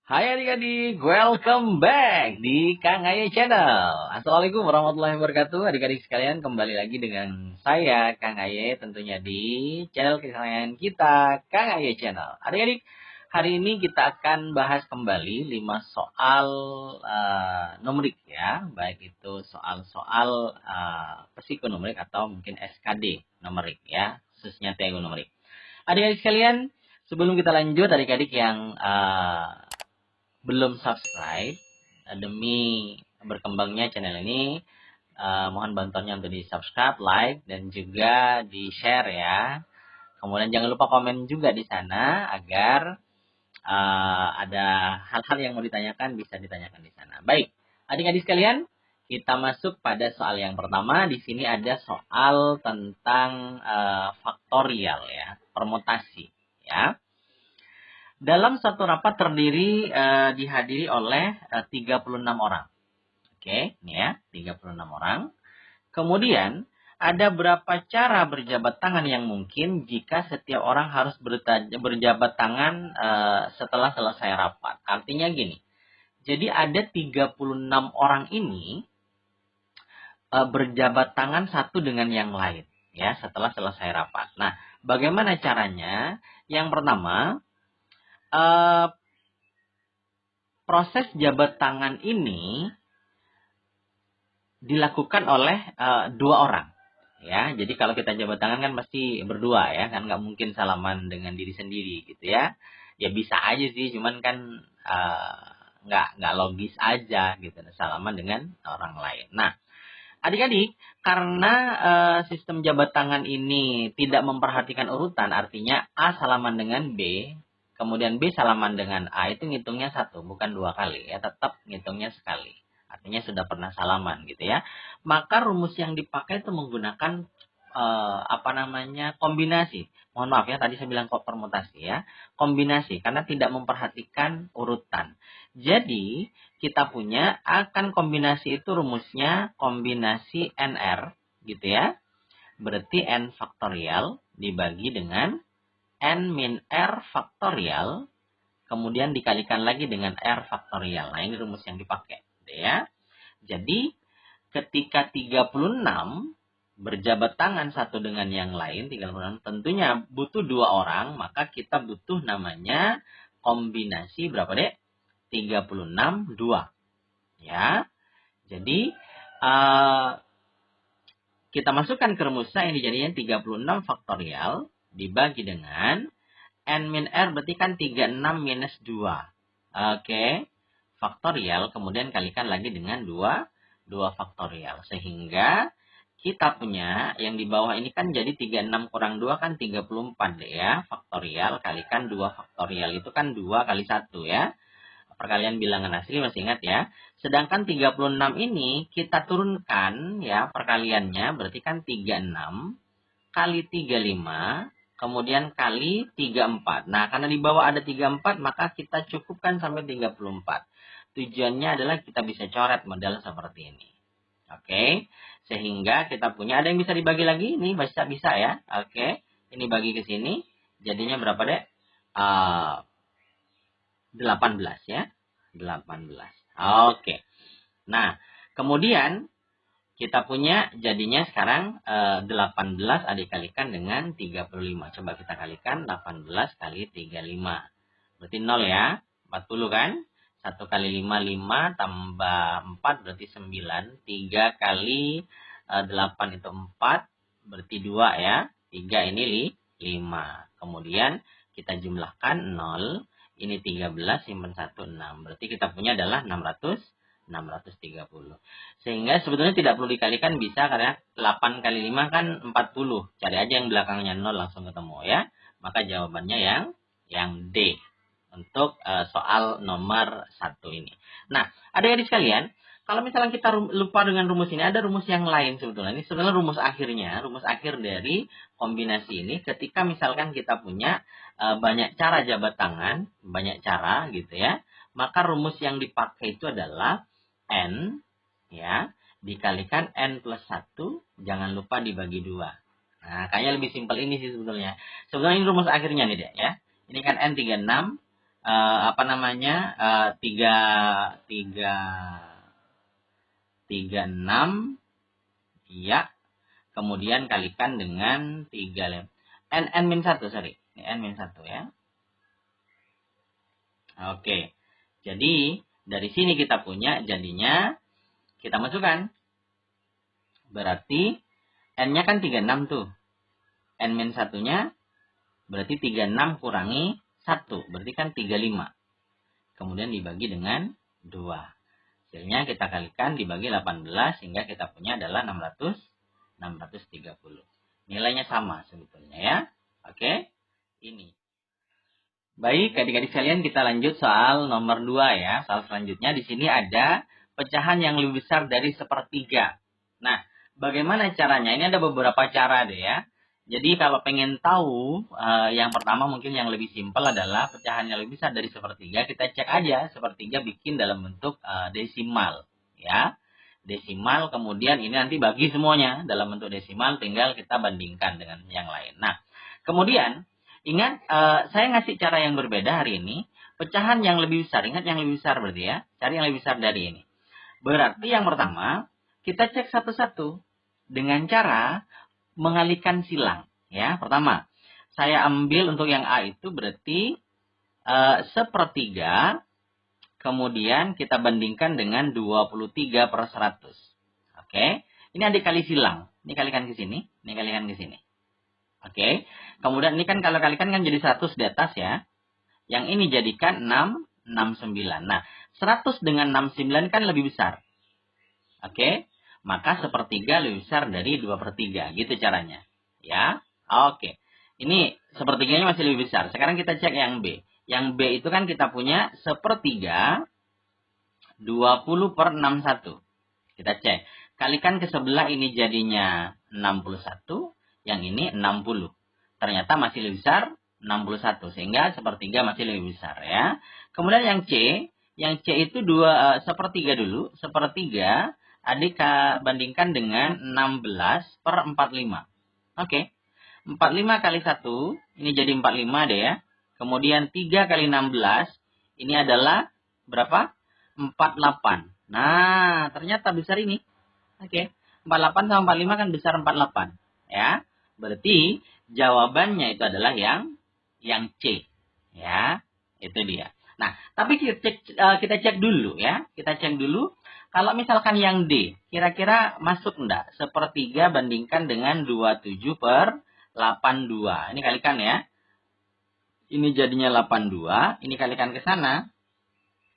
Hai adik-adik, welcome back di Kang Aye Channel. Assalamualaikum warahmatullahi wabarakatuh. Adik-adik sekalian, kembali lagi dengan saya Kang Aye, tentunya di channel kesayangan kita, Kang Aye Channel. Adik-adik, hari ini kita akan bahas kembali 5 soal numerik ya, baik itu soal-soal psikonumerik atau mungkin SKD numerik ya, khususnya trigonometrik. Adik-adik sekalian, sebelum kita lanjut, adik-adik yang belum subscribe, demi berkembangnya channel ini, mohon bantuannya untuk di subscribe, like, dan juga di share ya. Kemudian jangan lupa komen juga di sana agar ada hal-hal yang mau ditanyakan bisa ditanyakan di sana. Baik, adik-adik sekalian, kita masuk pada soal yang pertama. Di sini ada soal tentang faktorial ya, permutasi ya. Dalam satu rapat dihadiri oleh 36 orang. Oke, ini ya, 36 orang. Kemudian, ada berapa cara berjabat tangan yang mungkin jika setiap orang harus berjabat tangan setelah selesai rapat? Artinya gini, jadi ada 36 orang ini berjabat tangan satu dengan yang lain ya setelah selesai rapat. Nah, bagaimana caranya? Yang pertama, proses jabat tangan ini dilakukan oleh dua orang ya. Jadi kalau kita jabat tangan kan pasti berdua ya, kan nggak mungkin salaman dengan diri sendiri gitu ya. Ya bisa aja sih, cuman kan nggak logis aja gitu salaman dengan orang lain. Nah, adik-adik, karena sistem jabat tangan ini tidak memperhatikan urutan, artinya A salaman dengan B, kemudian B salaman dengan A, itu ngitungnya satu, bukan dua kali ya, tetap ngitungnya sekali. Artinya sudah pernah salaman gitu ya. Maka rumus yang dipakai itu menggunakan kombinasi. Mohon maaf ya, tadi saya bilang kok permutasi ya. Kombinasi, karena tidak memperhatikan urutan. Jadi, kita punya akan kombinasi itu rumusnya kombinasi NR gitu ya. Berarti N faktorial dibagi dengan N min R faktorial, kemudian dikalikan lagi dengan R faktorial. Nah, ini rumus yang dipakai ya. Jadi, ketika 36 berjabat tangan satu dengan yang lain, 36 tentunya butuh dua orang, maka kita butuh namanya kombinasi berapa dek? 36 2 ya. Jadi kita masukkan ke rumusnya, ini jadinya 36 faktorial dibagi dengan N min R, berarti kan 36 minus 2. Oke, faktorial, kemudian kalikan lagi dengan 2 faktorial. Sehingga kita punya yang di bawah ini kan jadi 36 kurang 2 kan 34 deh ya. Faktorial kalikan 2 faktorial itu kan 2 kali 1 ya. Perkalian bilangan asli masih ingat ya. Sedangkan 36 ini kita turunkan ya perkaliannya, berarti kan 36 kali 35 kemudian kali 34. Nah, karena di bawah ada 34 maka kita cukupkan sampai 34. Tujuannya adalah kita bisa coret model seperti ini. Oke, sehingga kita punya, ada yang bisa dibagi lagi, ini bisa ya. Oke, ini bagi ke sini, jadinya berapa dek? 18 ya, 18. Oke, nah kemudian kita punya jadinya sekarang 18 dikalikan dengan 35. Coba kita kalikan 18 kali 35. Berarti 0 ya, 40 kan? 1 kali 5, 5 tambah 4 berarti 9. 3 kali 8 itu 4, berarti 2 ya. 3 ini 5. Kemudian kita jumlahkan 0. Ini 13, simpan 1, 6. Berarti kita punya adalah 630. Sehingga sebetulnya tidak perlu dikalikan, bisa, karena 8 kali 5 kan 40. Cari aja yang belakangnya 0 langsung ketemu ya. Maka jawabannya yang D untuk soal nomor 1 ini. Nah, adik-adik sekalian, kalau misalnya kita lupa dengan rumus ini, ada rumus yang lain sebetulnya. Ini sebenarnya rumus akhirnya, rumus akhir dari kombinasi ini. Ketika misalkan kita punya banyak cara jabat tangan, banyak cara gitu ya, maka rumus yang dipakai itu adalah N ya dikalikan N plus 1, jangan lupa dibagi 2. Nah, kayaknya lebih simpel ini sih sebetulnya. Sebetulnya ini rumus akhirnya nih deh ya. Ini kan N 36 apa namanya, 36, ya. Kemudian kalikan dengan 3, n-1, sorry. Ini n-1 ya. Oke. Jadi, dari sini kita punya, jadinya kita masukkan. Berarti, n-nya kan 36 tuh. N-1-nya berarti 36 kurangi 1. Berarti kan 35. Kemudian dibagi dengan 2. Hasilnya kita kalikan dibagi 18, sehingga kita punya adalah 630. Nilainya sama sebetulnya ya. Oke. Ini. Baik, adik-adik sekalian, kita lanjut soal nomor 2 ya. Soal selanjutnya di sini ada pecahan yang lebih besar dari sepertiga. Nah, bagaimana caranya? Ini ada beberapa cara deh ya. Jadi kalau pengen tahu, yang pertama mungkin yang lebih simpel adalah pecahan yang lebih besar dari sepertiga. Kita cek aja sepertiga bikin dalam bentuk desimal ya. Desimal, kemudian ini nanti bagi semuanya dalam bentuk desimal, tinggal kita bandingkan dengan yang lain. Nah, kemudian ingat, saya ngasih cara yang berbeda hari ini. Pecahan yang lebih besar. Ingat yang lebih besar berarti ya. Cari yang lebih besar dari ini. Berarti yang pertama, kita cek satu-satu. Dengan cara mengalihkan silang. Ya, pertama, saya ambil untuk yang A itu berarti sepertiga. Kemudian kita bandingkan dengan 23/100. Oke. Ini adik kali silang. Ini kalikan ke sini. Ini kalikan ke sini. Oke, kemudian ini kan kalau kalikan kan jadi 100 di atas ya. Yang ini jadikan 69. Nah, 100 dengan 69 kan lebih besar. Oke, maka sepertiga lebih besar dari 2/3. Gitu caranya. Ya, oke. Ini sepertiganya masih lebih besar. Sekarang kita cek yang B. Yang B itu kan kita punya sepertiga 20/61. Kita cek. Kalikan ke sebelah ini jadinya 61. Yang ini 60. Ternyata masih lebih besar 61. Sehingga sepertiga masih lebih besar ya. Kemudian yang C. Yang C itu sepertiga dulu. Sepertiga adik bandingkan dengan 16/45. Oke. 45 kali 1. Ini jadi 45 deh ya. Kemudian 3 kali 16. Ini adalah berapa? 48. Nah, ternyata besar ini. Oke. 48 sama 45 kan besar 48. Ya. Berarti jawabannya itu adalah yang C. Ya, itu dia. Nah, tapi kita cek dulu ya. Kita cek dulu. Kalau misalkan yang D, kira-kira masuk enggak? Sepertiga bandingkan dengan 27/82. Ini kalikan ya. Ini jadinya 82. Ini kalikan ke sana.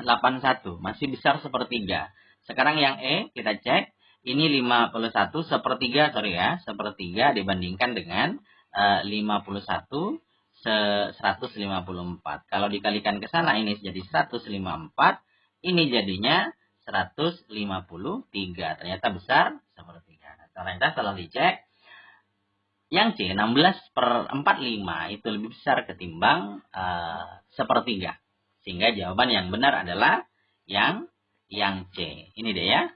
81. Masih besar sepertiga. Sekarang yang E, kita cek. Ini 51 sepertiga, sepertiga dibandingkan dengan 51 154. Kalau dikalikan ke sana ini jadi 154, ini jadinya 153. Ternyata besar sepertiga. Ternyata setelah dicek, yang C 16/45 itu lebih besar ketimbang sepertiga. Sehingga jawaban yang benar adalah yang C. Ini deh ya.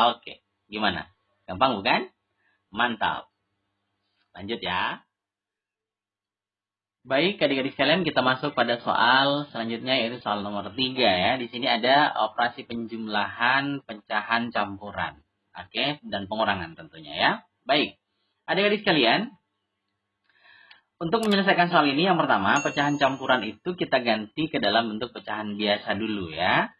Oke. Gimana? Gampang bukan? Mantap. Lanjut ya. Baik, adik-adik sekalian, kita masuk pada soal selanjutnya, yaitu soal nomor 3 ya. Di sini ada operasi penjumlahan, pecahan, campuran. Oke, dan pengurangan tentunya ya. Baik. Adik-adik sekalian, untuk menyelesaikan soal ini, yang pertama, pecahan campuran itu kita ganti ke dalam bentuk pecahan biasa dulu ya.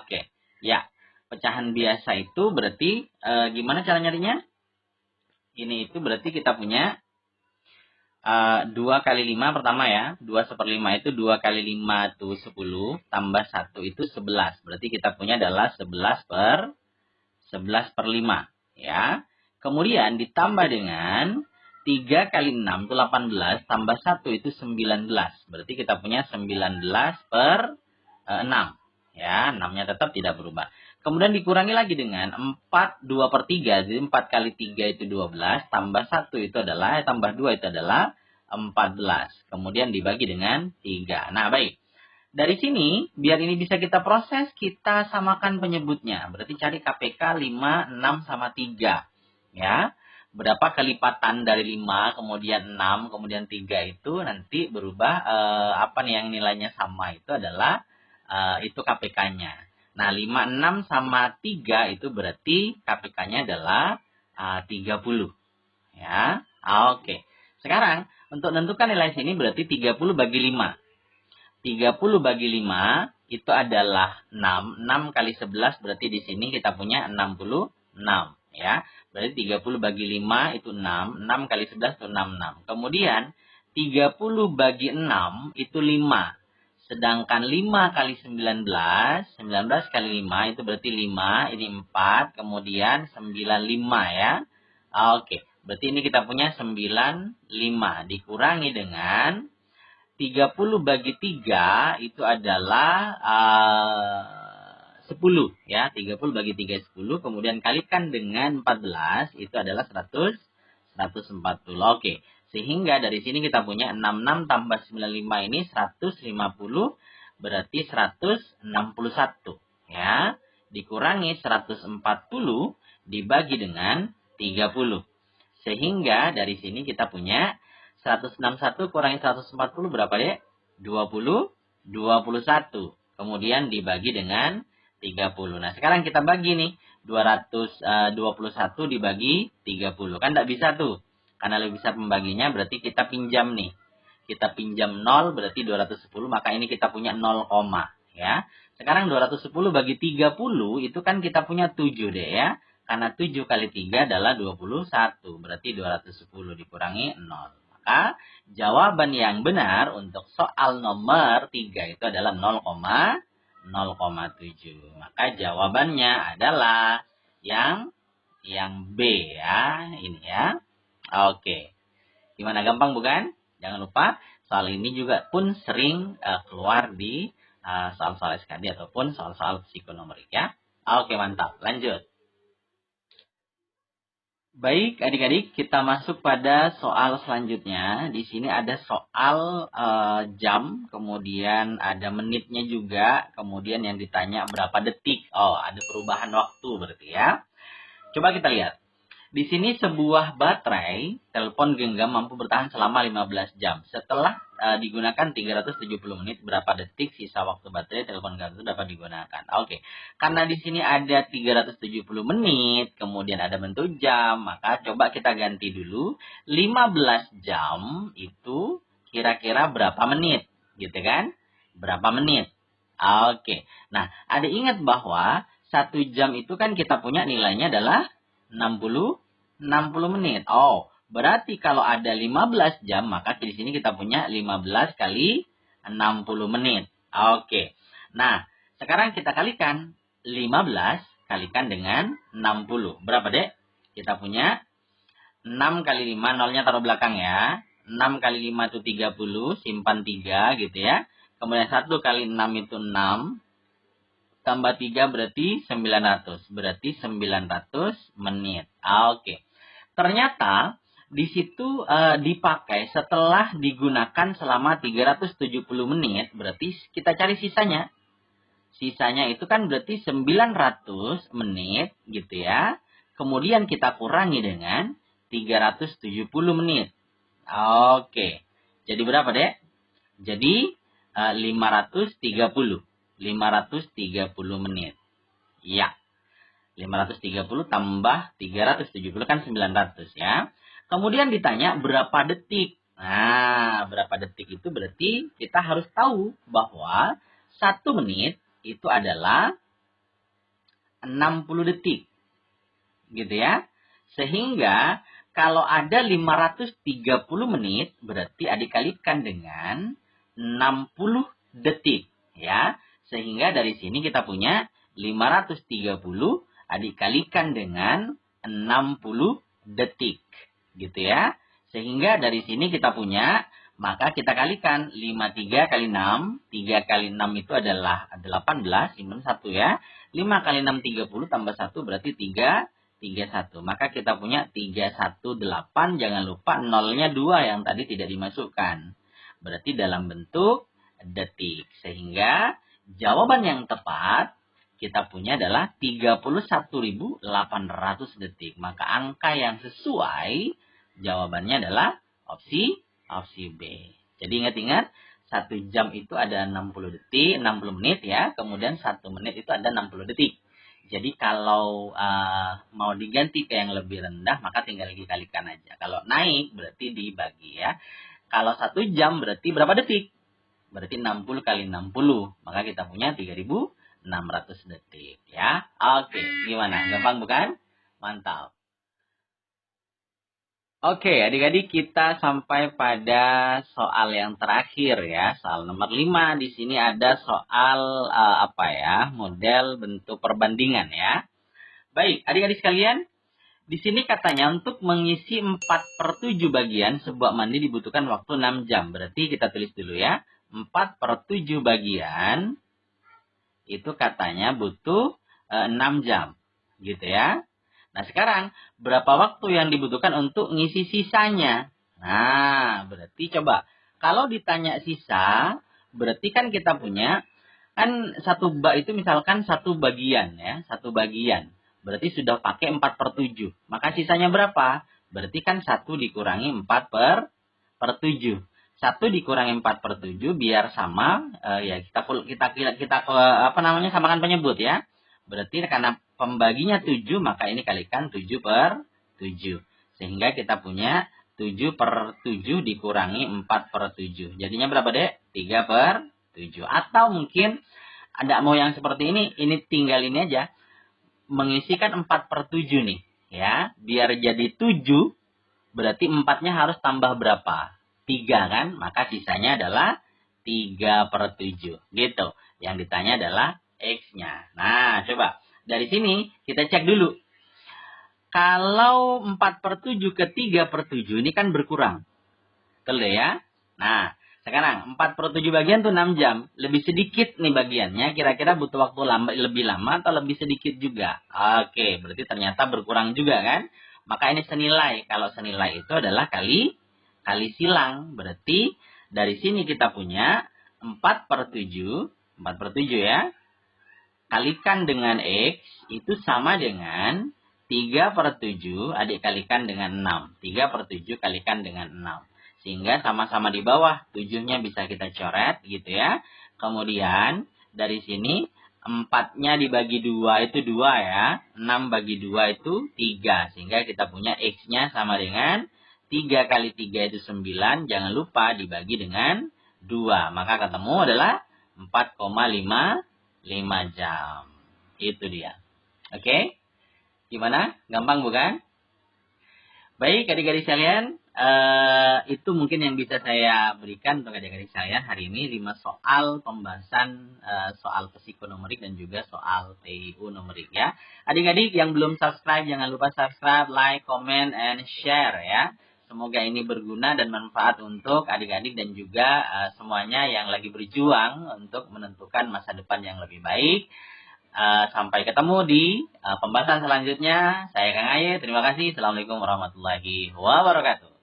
Oke. Ya. Pecahan biasa itu berarti gimana cara nyarinya? Ini itu berarti kita punya 2 kali 5 pertama ya. 2/5 itu 2 kali 5 itu 10. Tambah 1 itu 11. Berarti kita punya adalah 11/5. Ya. Kemudian ditambah dengan 3 kali 6 itu 18. Tambah 1 itu 19. Berarti kita punya 19/6. Ya, 6-nya tetap tidak berubah. Kemudian dikurangi lagi dengan 2/3. Jadi 4 kali 3 itu 12. Tambah 1 itu adalah, tambah 2 itu adalah 14. Kemudian dibagi dengan 3. Nah, baik. Dari sini, biar ini bisa kita proses, kita samakan penyebutnya. Berarti cari KPK 5, 6, sama 3. Ya. berapa kelipatan dari 5, kemudian 6, kemudian 3 itu nanti berubah apa nih yang nilainya sama itu adalah itu KPK-nya. Nah, 5, 6 sama 3 itu berarti KPK-nya adalah 30. Ya. Oke. Sekarang untuk menentukan nilai sini berarti 30 bagi 5. 30 bagi 5 itu adalah 6. 6 kali 11 berarti di sini kita punya 66. Ya. Berarti 30 bagi 5 itu 6. 6 kali 11 itu 66. Kemudian 30 bagi 6 itu 5. Sedangkan 5 kali 19. 19 kali 5 itu berarti 5. Ini 4. Kemudian 95 ya. Oke. Berarti ini kita punya 95. Dikurangi dengan 30 bagi 3 itu adalah 10 ya. 30 bagi 3 10, kemudian kalikan dengan 14 itu adalah 140. Oke. Sehingga dari sini kita punya 66 tambah 95 ini 150 berarti 161 ya. Dikurangi 140 dibagi dengan 30. Sehingga dari sini kita punya 161 kurangi 140 berapa deh? 21. Kemudian dibagi dengan 30. Nah, sekarang kita bagi nih. 221 dibagi 30. Kan tidak bisa tuh. Karena lebih bisa pembaginya berarti kita pinjam nih. Kita pinjam 0 berarti 210. Maka ini kita punya 0, ya. Sekarang 210 bagi 30 itu kan kita punya 7 deh ya. Karena 7 kali 3 adalah 21. Berarti 210 dikurangi 0. Maka jawaban yang benar untuk soal nomor 3 itu adalah 0,7. Maka jawabannya adalah yang B ya. Ini ya. Oke. Gimana, gampang bukan? Jangan lupa soal ini juga pun sering keluar di soal-soal SKD ataupun soal-soal psikonomerik ya. Oke, mantap. Lanjut. Baik, adik-adik, kita masuk pada soal selanjutnya. Di sini ada soal jam, kemudian ada menitnya juga, kemudian yang ditanya berapa detik. Oh, ada perubahan waktu berarti ya. Coba kita lihat. Di sini sebuah baterai telepon genggam mampu bertahan selama 15 jam. Setelah digunakan 370 menit, berapa detik sisa waktu baterai telepon genggam itu dapat digunakan? Oke. Karena di sini ada 370 menit, kemudian ada bentuk jam, maka coba kita ganti dulu. 15 jam itu kira-kira berapa menit? Gitu kan? Berapa menit? Oke. Nah, ada ingat bahwa 1 jam itu kan kita punya nilainya adalah 60 menit. Oh, berarti kalau ada 15 jam, maka di sini kita punya 15 kali 60 menit. Oke. Nah, sekarang kita kalikan 15 kalikan dengan 60. Berapa, Dek? Kita punya 6 kali 5, nolnya taruh belakang ya. 6 kali 5 itu 30, simpan 3 gitu ya. Kemudian 1 kali 6 itu 6. Tambah 3 berarti 900. Berarti 900 menit. Oke. Ternyata di situ dipakai setelah digunakan selama 370 menit. Berarti kita cari sisanya. Sisanya itu kan berarti 900 menit gitu ya. Kemudian kita kurangi dengan 370 menit. Oke. Jadi berapa, Dek? Jadi 530. 530 menit. Ya. 530 tambah 370 kan 900 ya. Kemudian ditanya berapa detik. Nah, berapa detik itu berarti kita harus tahu bahwa 1 menit itu adalah 60 detik. Gitu ya. Sehingga kalau ada 530 menit berarti adik kalikan dengan 60 detik. Ya. Sehingga dari sini kita punya 530 adik kalikan dengan 60 detik. Gitu ya. Sehingga dari sini kita punya, maka kita kalikan 53 kali 6. 3 kali 6 itu adalah 18, simpan 1 ya. 5 kali 6 30 tambah 1 berarti 31. Maka kita punya 318, jangan lupa nolnya 2 yang tadi tidak dimasukkan. Berarti dalam bentuk detik. Sehingga jawaban yang tepat kita punya adalah 31.800 detik. Maka angka yang sesuai jawabannya adalah opsi B. Jadi ingat-ingat, 1 jam itu ada 60 detik, 60 menit ya. Kemudian 1 menit itu ada 60 detik. Jadi kalau mau diganti ke yang lebih rendah, maka tinggal dikalikan aja. Kalau naik berarti dibagi ya. Kalau 1 jam berarti berapa detik? Berarti 60 kali 60. Maka kita punya 3.600 detik ya. Oke, gimana? Gampang bukan? Mantap. Oke, adik-adik, kita sampai pada soal yang terakhir ya. Soal nomor 5. Di sini ada soal model bentuk perbandingan ya. Baik, adik-adik sekalian, di sini katanya untuk mengisi 4/7 bagian sebuah mandi dibutuhkan waktu 6 jam. Berarti kita tulis dulu ya. 4/7 bagian itu katanya butuh 6 jam. Gitu ya. Nah sekarang, berapa waktu yang dibutuhkan untuk ngisi sisanya? Nah, berarti coba. Kalau ditanya sisa, berarti kan kita punya, kan satu bak itu misalkan satu bagian ya. Satu bagian. Berarti sudah pakai 4/7. Maka sisanya berapa? Berarti kan 1 dikurangi 4/7. 1 dikurangi 4/7 biar sama, ya kita samakan penyebut ya. Berarti karena pembaginya 7, maka ini kalikan 7/7. Sehingga kita punya 7/7 dikurangi 4/7. Jadinya berapa, Dek? 3/7. Atau mungkin ada mau yang seperti ini tinggal ini aja. Mengisikan 4/7 nih. Ya, biar jadi 7, berarti 4-nya harus tambah berapa? 3 kan? Maka sisanya adalah 3/7. Gitu. Yang ditanya adalah X-nya. Nah, coba. Dari sini kita cek dulu. Kalau 4/7 ke 3/7 ini kan berkurang. Betul ya? Nah, sekarang 4/7 bagian tuh 6 jam. Lebih sedikit nih bagiannya. Kira-kira butuh waktu lebih lama atau lebih sedikit juga? Oke, berarti ternyata berkurang juga kan? Maka ini senilai. Kalau senilai itu adalah kali silang. Berarti dari sini kita punya 4/7. 4/7 ya. Kalikan dengan X itu sama dengan 3/7 adik kalikan dengan 6. 3/7 kalikan dengan 6. Sehingga sama-sama di bawah 7-nya bisa kita coret gitu ya. Kemudian dari sini 4-nya dibagi 2 itu 2 ya. 6 bagi 2 itu 3. Sehingga kita punya X-nya sama dengan 3 kali 3 itu 9. Jangan lupa dibagi dengan 2. Maka ketemu adalah 4,5 jam. Itu dia. Oke? Gimana? Gampang bukan? Baik, adik-adik sekalian. Itu mungkin yang bisa saya berikan untuk adik-adik sekalian hari ini. 5 soal pembahasan soal psikonomerik dan juga soal TIU numerik ya. Adik-adik yang belum subscribe, jangan lupa subscribe, like, comment, and share ya. Semoga ini berguna dan manfaat untuk adik-adik dan juga semuanya yang lagi berjuang untuk menentukan masa depan yang lebih baik. Sampai ketemu di pembahasan selanjutnya. Saya Kang Aye. Terima kasih. Assalamualaikum warahmatullahi wabarakatuh.